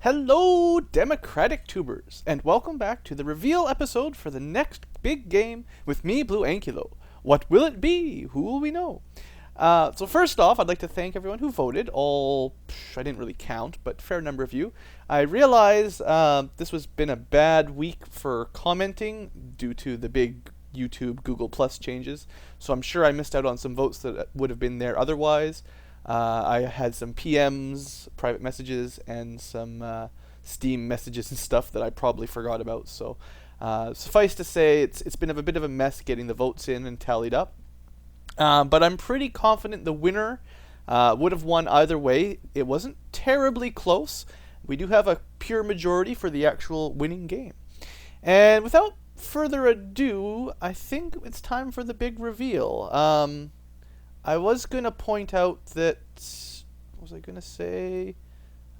Hello, Democratic Tubers, and welcome back to the reveal episode for the next big game with me, Blue Ankylo. What will it be? Who will we know? So first off, I'd like to thank everyone who voted. I didn't really count, but fair number of you. I realize this has been a bad week for commenting due to the big YouTube Google Plus changes, so I'm sure I missed out on some votes that would have been there otherwise. I had some PMs, private messages, and some Steam messages and stuff that I probably forgot about. So suffice to say, it's been a bit of a mess getting the votes in and tallied up. But I'm pretty confident the winner would have won either way. It wasn't terribly close. We do have a pure majority for the actual winning game. And without further ado, I think it's time for the big reveal. I was going to point out that, what was I going to say?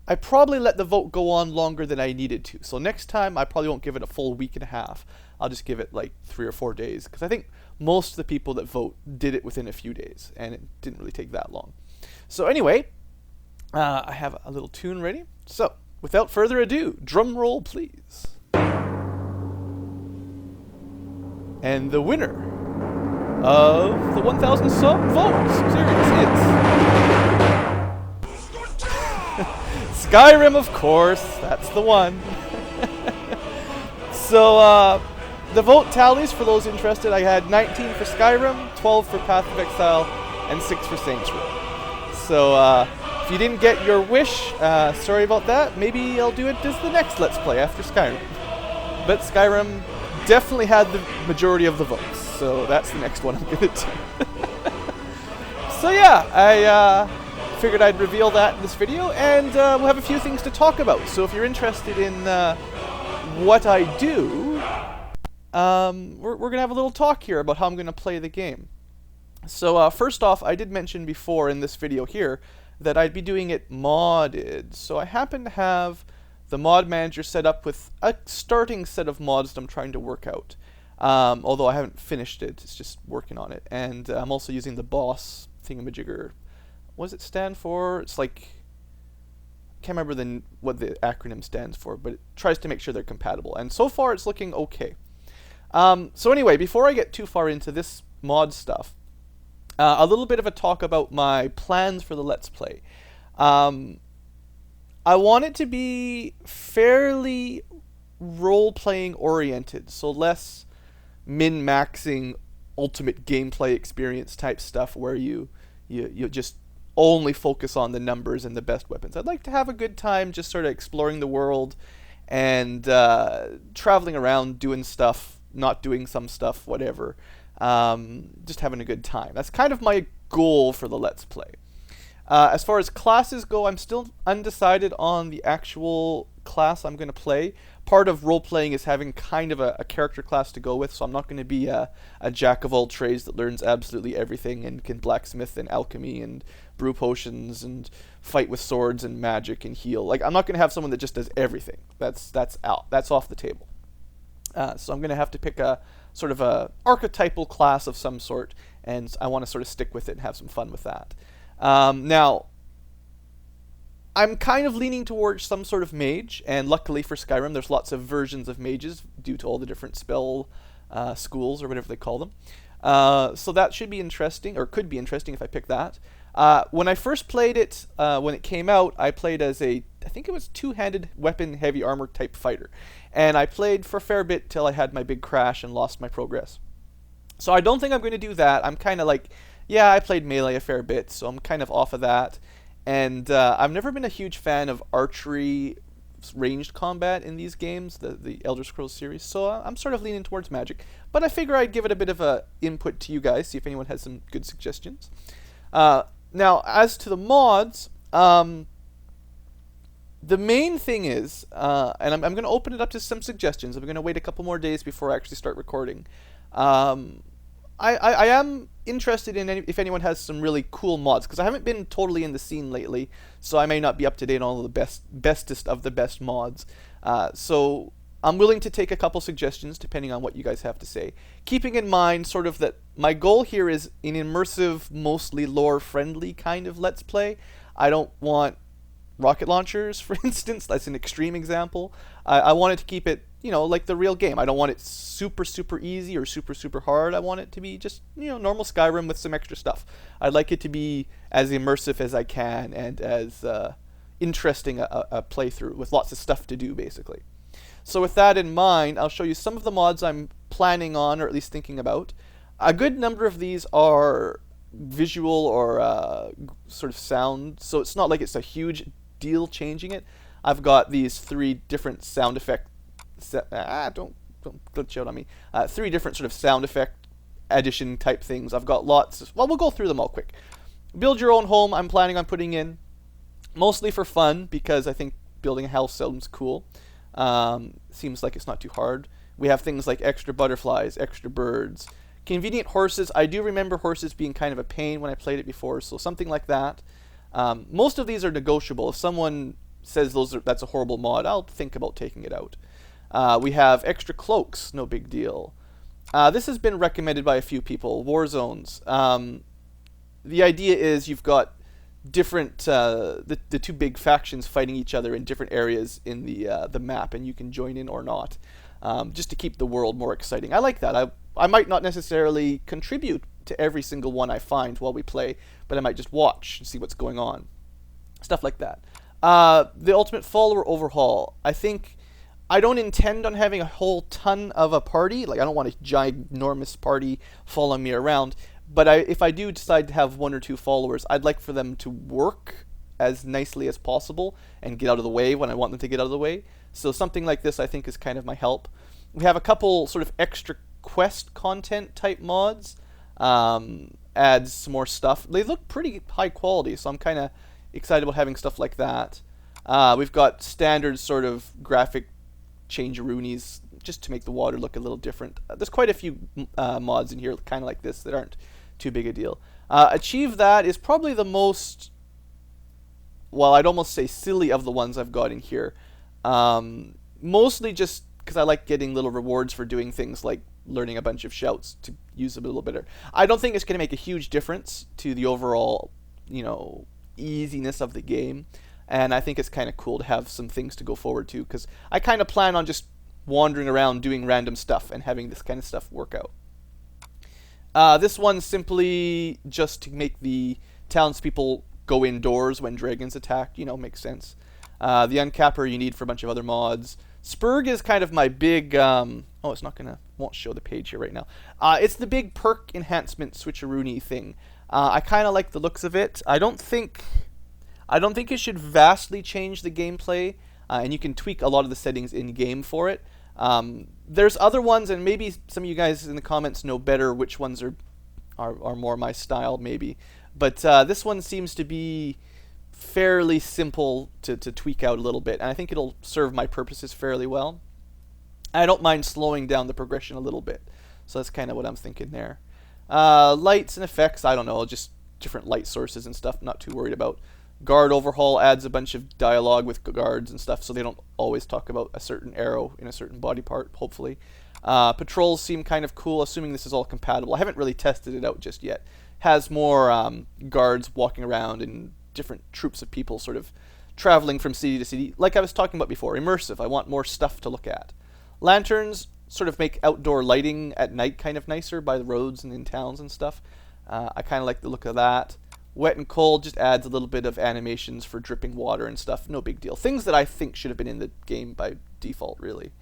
I probably let the vote go on longer than I needed to. So next time, I probably won't give it a full week and a half. I'll just give it like 3 or 4 days. Because I think most of the people that vote did it within a few days. And it didn't really take that long. So anyway, I have a little tune ready. So, without further ado, drum roll please. And the winner of the 1,000 sub votes series is Skyrim, of course. That's the one. So the vote tallies for those interested. I had 19 for Skyrim, 12 for Path of Exile, and 6 for Saints Row. So if you didn't get your wish, sorry about that. Maybe I'll do it as the next Let's Play after Skyrim. But Skyrim definitely had the majority of the votes. So that's the next one I'm going to do. So yeah, I figured I'd reveal that in this video, and we'll have a few things to talk about. So if you're interested in what I do, we're going to have a little talk here about how I'm going to play the game. So first off, I did mention before in this video here that I'd be doing it modded. So I happen to have the mod manager set up with a starting set of mods that I'm trying to work out. Although I haven't finished it, it's just working on it. And I'm also using the boss thingamajigger. What does it stand for? It's like, I can't remember what the acronym stands for, but it tries to make sure they're compatible. And so far it's looking okay. So anyway, before I get too far into this mod stuff, a little bit of a talk about my plans for the Let's Play. I want it to be fairly role-playing oriented, so less min-maxing ultimate gameplay experience type stuff where you just only focus on the numbers and the best weapons. I'd like to have a good time just sort of exploring the world and traveling around, doing stuff, not doing some stuff, whatever. Just having a good time. That's kind of my goal for the Let's Play. As far as classes go, I'm still undecided on the actual class I'm going to play. Part of role-playing is having kind of a character class to go with, so I'm not going to be a jack of all trades that learns absolutely everything and can blacksmith and alchemy and brew potions and fight with swords and magic and heal. Like, I'm not going to have someone that just does everything. That's out. That's off the table. So I'm going to have to pick a sort of a archetypal class of some sort, and I want to sort of stick with it and have some fun with that. Now, I'm kind of leaning towards some sort of mage, and luckily for Skyrim, there's lots of versions of mages due to all the different spell schools, or whatever they call them. So that should be interesting, or could be interesting if I pick that. When I first played it, when it came out, I played as I think it was two-handed weapon, heavy armor type fighter. And I played for a fair bit till I had my big crash and lost my progress. So I don't think I'm going to do that. I'm kind of like, yeah, I played melee a fair bit, so I'm kind of off of that. And I've never been a huge fan of archery ranged combat in these games, the Elder Scrolls series, so I'm sort of leaning towards magic. But I figure I'd give it a bit of a input to you guys, see if anyone has some good suggestions. Now, as to the mods, the main thing is, and I'm going to open it up to some suggestions. I'm going to wait a couple more days before I actually start recording. I am interested in if anyone has some really cool mods, because I haven't been totally in the scene lately, so I may not be up to date on all the bestest of the best mods. So I'm willing to take a couple suggestions depending on what you guys have to say. Keeping in mind sort of that my goal here is an immersive, mostly lore-friendly kind of Let's Play. I don't want rocket launchers, for instance. That's an extreme example. I wanted to keep it, like the real game. I don't want it super, super easy or super, super hard. I want it to be just, normal Skyrim with some extra stuff. I'd like it to be as immersive as I can and as interesting a playthrough with lots of stuff to do, basically. So with that in mind, I'll show you some of the mods I'm planning on, or at least thinking about. A good number of these are visual or sort of sound, so it's not like it's a huge deal changing it. I've got these 3 different sound effect don't glitch out on me. 3 different sort of sound effect addition type things. I've got lots. Well, we'll go through them all quick. Build your own home. I'm planning on putting in mostly for fun because I think building a house sounds cool. Seems like it's not too hard. We have things like extra butterflies, extra birds, convenient horses. I do remember horses being kind of a pain when I played it before, so something like that. Most of these are negotiable. If someone says that's a horrible mod, I'll think about taking it out. We have extra cloaks, no big deal. This has been recommended by a few people, war zones. The idea is you've got different, the 2 big factions fighting each other in different areas in the map, and you can join in or not, just to keep the world more exciting. I like that. I might not necessarily contribute to every single one I find while we play, but I might just watch and see what's going on. Stuff like that. The Ultimate Follower Overhaul. I don't intend on having a whole ton of a party. Like, I don't want a ginormous party following me around. But if I do decide to have 1 or 2 followers, I'd like for them to work as nicely as possible and get out of the way when I want them to get out of the way. So something like this, I think, is kind of my help. We have a couple sort of extra quest content type mods. Adds some more stuff. They look pretty high quality, so I'm kind of excited about having stuff like that. We've got standard sort of graphic changeroonies just to make the water look a little different. There's quite a few mods in here kind of like this that aren't too big a deal. Achieve That is probably the most, well, I'd almost say silly of the ones I've got in here. Mostly just because I like getting little rewards for doing things like learning a bunch of shouts to use them a little better. I don't think it's going to make a huge difference to the overall, easiness of the game. And I think it's kind of cool to have some things to go forward to, because I kind of plan on just wandering around doing random stuff and having this kind of stuff work out. This one's simply just to make the townspeople go indoors when dragons attack. Makes sense. The Uncapper you need for a bunch of other mods. Spurg is kind of my big... it's won't show the page here right now. It's the big perk enhancement switcheroony thing. I kind of like the looks of it. I don't think it should vastly change the gameplay, and you can tweak a lot of the settings in-game for it. There's other ones, and maybe some of you guys in the comments know better which ones are more my style, maybe. But this one seems to be fairly simple to tweak out a little bit, and I think it'll serve my purposes fairly well. I don't mind slowing down the progression a little bit, so that's kind of what I'm thinking there. Lights and effects, I don't know, just different light sources and stuff, not too worried about. Guard Overhaul adds a bunch of dialogue with guards and stuff, so they don't always talk about a certain arrow in a certain body part, hopefully. Patrols seem kind of cool, assuming this is all compatible. I haven't really tested it out just yet. Has more guards walking around and different troops of people sort of traveling from city to city. Like I was talking about before, immersive. I want more stuff to look at. Lanterns sort of make outdoor lighting at night kind of nicer by the roads and in towns and stuff. I kind of like the look of that. Wet and Cold just adds a little bit of animations for dripping water and stuff. No big deal. Things that I think should have been in the game by default, really.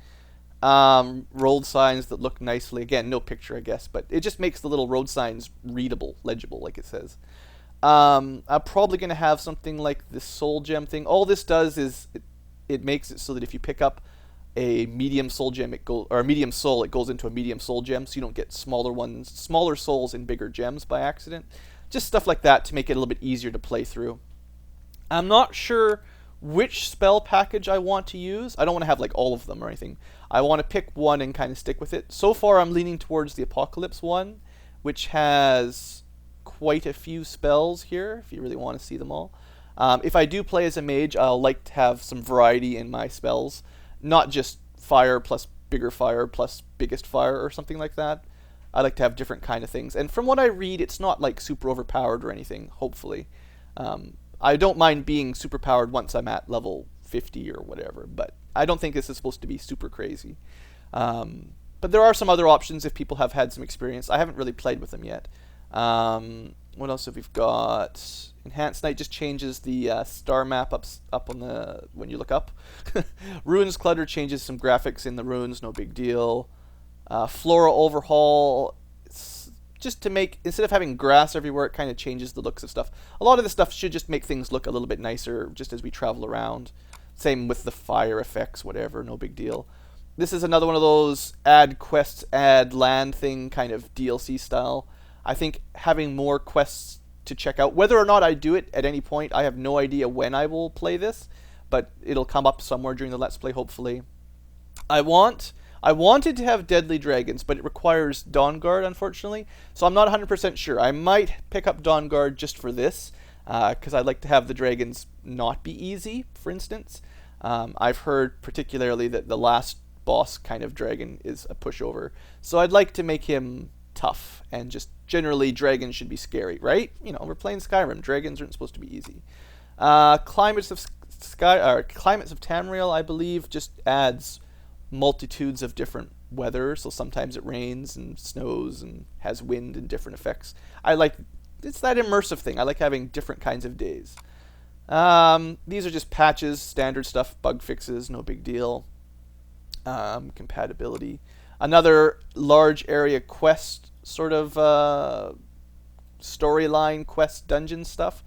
Road signs that look nicely. Again, no picture, I guess, but it just makes the little road signs readable, legible, like it says. I'm probably going to have something like this soul gem thing. All this does is it makes it so that if you pick up a medium soul gem, or a medium soul, it goes into a medium soul gem, so you don't get smaller souls in bigger gems by accident. Just stuff like that to make it a little bit easier to play through. I'm not sure which spell package I want to use. I don't want to have like all of them or anything. I want to pick one and kind of stick with it. So far I'm leaning towards the Apocalypse one, which has quite a few spells here, if you really want to see them all. If I do play as a mage, I'll like to have some variety in my spells. Not just fire plus bigger fire plus biggest fire or something like that. I like to have different kind of things. And from what I read, it's not like super overpowered or anything, hopefully. I don't mind being super powered once I'm at level 50 or whatever, but I don't think this is supposed to be super crazy. But there are some other options if people have had some experience. I haven't really played with them yet. What else have we got? Enhanced Night just changes the star map up on the when you look up. Ruins Clutter changes some graphics in the ruins, no big deal. Flora Overhaul, it's just to make, instead of having grass everywhere, it kind of changes the looks of stuff. A lot of the stuff should just make things look a little bit nicer just as we travel around. Same with the fire effects, whatever, no big deal. This is another one of those add quests, add land thing kind of DLC style. I think having more quests to check out, whether or not I do it at any point, I have no idea when I will play this, but it'll come up somewhere during the Let's Play, hopefully. I wanted to have Deadly Dragons, but it requires Dawnguard, unfortunately, so I'm not 100% sure. I might pick up Dawnguard just for this, because I'd like to have the dragons not be easy, for instance. I've heard particularly that the last boss kind of dragon is a pushover, so I'd like to make him tough, and just generally dragons should be scary, right? You know, we're playing Skyrim. Dragons aren't supposed to be easy. Climates of Tamriel, I believe, just adds multitudes of different weather, so sometimes it rains and snows and has wind and different effects. It's that immersive thing. I like having different kinds of days. These are just patches, standard stuff, bug fixes, no big deal. Compatibility. Another large area quest sort of storyline quest dungeon stuff,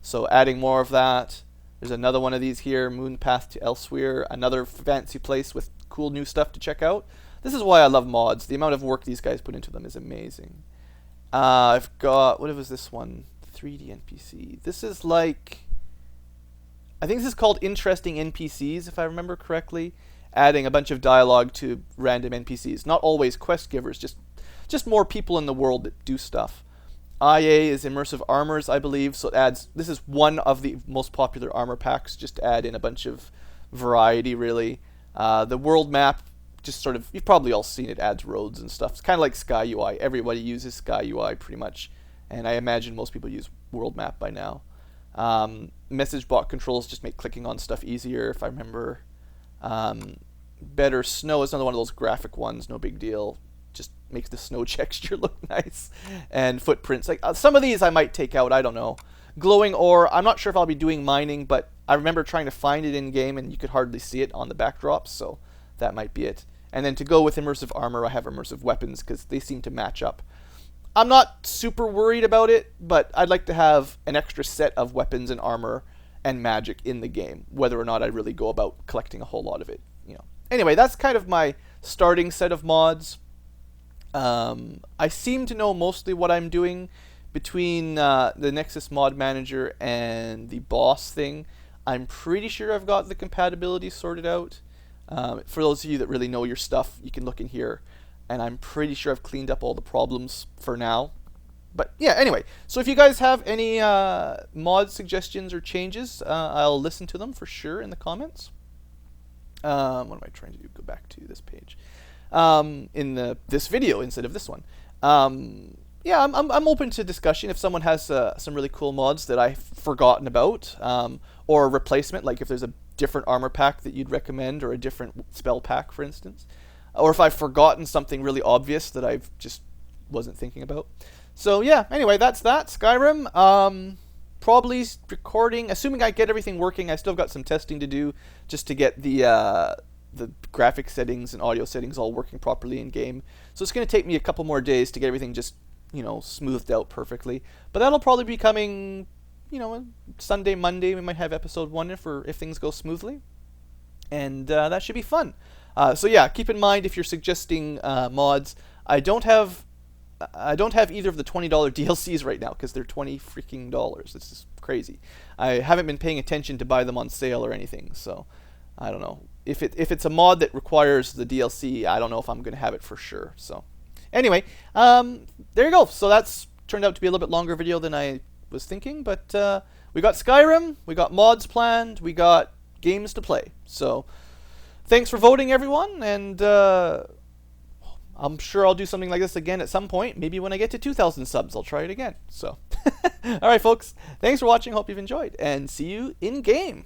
so adding more of that. There's another one of these here, Moon Path to Elsewhere, another fancy place with cool new stuff to check out. This is why I love mods. The amount of work these guys put into them is amazing. I've got, what was this one? 3D NPC. This is like, I think this is called Interesting NPCs, if I remember correctly. Adding a bunch of dialogue to random NPCs. Not always quest givers, just more people in the world that do stuff. IA is Immersive Armors, I believe, so it adds, this is one of the most popular armor packs, just to add in a bunch of variety, really. The world map, just sort of, you've probably all seen it, adds roads and stuff. It's kind of like Sky UI. Everybody uses Sky UI pretty much, and I imagine most people use world map by now. Message bot controls just make clicking on stuff easier, if I remember. Better Snow is another one of those graphic ones, no big deal. Just makes the snow texture look nice. And footprints, like some of these I might take out, I don't know. Glowing ore, I'm not sure if I'll be doing mining, but I remember trying to find it in game and you could hardly see it on the backdrops, so that might be it. And then to go with immersive armor, I have immersive weapons because they seem to match up. I'm not super worried about it, but I'd like to have an extra set of weapons and armor and magic in the game, whether or not I really go about collecting a whole lot of it, you know. Anyway, that's kind of my starting set of mods. I seem to know mostly what I'm doing between the Nexus Mod Manager and the boss thing. I'm pretty sure I've got the compatibility sorted out. For those of you that really know your stuff, you can look in here, and I'm pretty sure I've cleaned up all the problems for now. But yeah, anyway, so if you guys have any mod suggestions or changes, I'll listen to them for sure in the comments. What am I trying to do? Go back to this page. In this video instead of this one. Yeah, I'm open to discussion if someone has some really cool mods that I've forgotten about, or a replacement, like if there's a different armor pack that you'd recommend, or a different spell pack, for instance, or if I've forgotten something really obvious that I've just wasn't thinking about. So yeah, anyway, that's that. Skyrim, probably recording, assuming I get everything working. I still got some testing to do just to get the graphic settings and audio settings all working properly in game. So it's going to take me a couple more days to get everything just, you know, smoothed out perfectly. But that'll probably be coming, you know, Sunday, Monday. We might have episode 1 if things go smoothly, and that should be fun. So yeah, keep in mind if you're suggesting mods. I don't have either of the $20 DLCs right now because they're $20 freaking dollars. This is crazy. I haven't been paying attention to buy them on sale or anything, so I don't know. If it's a mod that requires the DLC, I don't know if I'm going to have it for sure. So anyway, there you go. So that's turned out to be a little bit longer video than I was thinking, but we got Skyrim, we got mods planned, we got games to play. So thanks for voting, everyone, and I'm sure I'll do something like this again at some point. Maybe when I get to 2,000 subs, I'll try it again. So, all right, folks. Thanks for watching. Hope you've enjoyed, and see you in game.